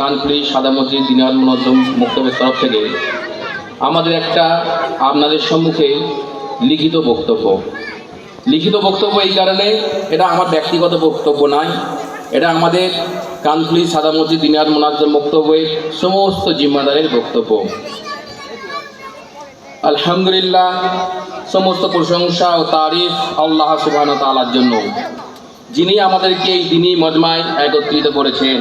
কানপুরি সাদা মসজিদ দিনার মুনাজ্জম মক্তবের তরফ থেকে আমাদের একটা আপনাদের সম্মুখে লিখিত বক্তব্য এই কারণে, এটা আমার ব্যক্তিগত বক্তব্য নয়, এটা আমাদের কানপুরি সাদা মসজিদ দিনার মুনাজ্জম মক্তবের সমস্ত জিম্মাদারের বক্তব্য। আলহামদুলিল্লাহ, সমস্ত প্রশংসা ও তারিফ আল্লাহ সুবহানাহু ওয়া তাআলার জন্য, যিনি আমাদেরকে এই দিনী মজমায় একত্রিত করেছেন।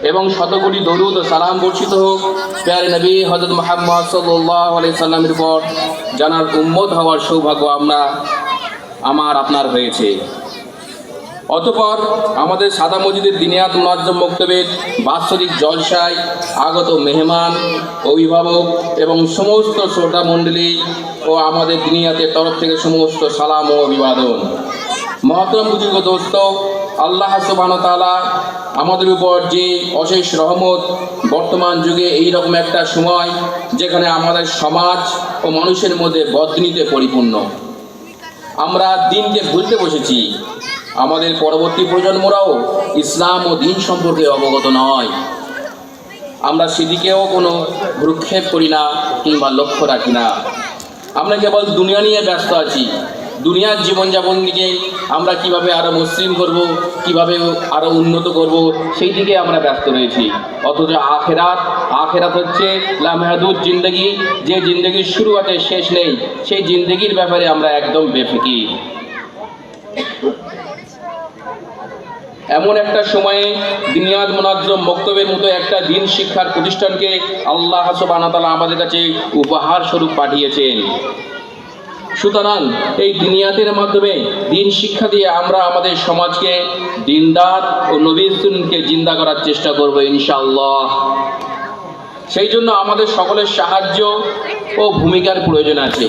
এবং শতকোটি দরুদ ও সালাম বর্ষিত হোক প্যারে নবী হযরত মুহাম্মদ সাল্লাল্লাহু আলাইহি সাল্লামের উপর, জানার উম্মত হওয়ার সৌভাগ্য আমার আপনার হয়েছে। অতঃপর আমাদের সাদা মসজিদের দিনিয়াত মুনাজ্জম মক্তবের বাৎসরিক জলসায় আগত মেহমান, অভিভাবক এবং সমস্ত শ্রোতা মণ্ডলী ও আমাদের দিনিয়াতের তরফ থেকে সমস্ত সালাম ও অভিবাদন। মহতরম বুজুর্গ দোস্ত, আল্লাহ সুবহানাহু ওয়া তাআলা আমাদের উপর যে অশেষ রহমত, বর্তমান যুগে এই রকম একটা সময় যেখানে আমাদের সমাজ ও মানুষের মধ্যে বদনীতে পরিপূর্ণ, আমরা দিনকে ভুলতে বসেছি। আমাদের পরবর্তী প্রজন্মরাও ইসলাম ও দিন সম্পর্কে অবগত নয়। আমরা সেদিকেও কোনো ভ্রুক্ষেপ করি না কিংবা লক্ষ্য রাখি না। আমরা কেবল দুনিয়া নিয়ে ব্যস্ত আছি। দুনিয়ার জীবনযাপন নিয়ে আমরা কিভাবে আরও মসৃণ করব, কিভাবে আরও উন্নত করব, সেই দিকে আমরা ব্যস্ত রয়েছি। অথচ আখেরাত হচ্ছে লামহাদুদ জিন্দগি, যে জিন্দগির শুরু আছে শেষ নেই, সেই জিন্দগির ব্যাপারে আমরা একদম বেফিকির। এমন একটা সময়ে দিনিয়াত মুনাজ্জম মক্তবের মতো একটা দিন শিক্ষার প্রতিষ্ঠানকে আল্লাহ সুবহানাহু ওয়া তাআলা আমাদের কাছে উপহার স্বরূপ পাঠিয়েছেন। সুতরাং এই দিনিয়াতের মাধ্যমে দিন শিক্ষা দিয়ে আমরা আমাদের সমাজকে দিনদার ও নবীর সুন্নতকে জিন্দা করার চেষ্টা করব ইনশাআল্লাহ। সেই জন্য আমাদের সকলের সাহায্য ও ভূমিকার প্রয়োজন আছে।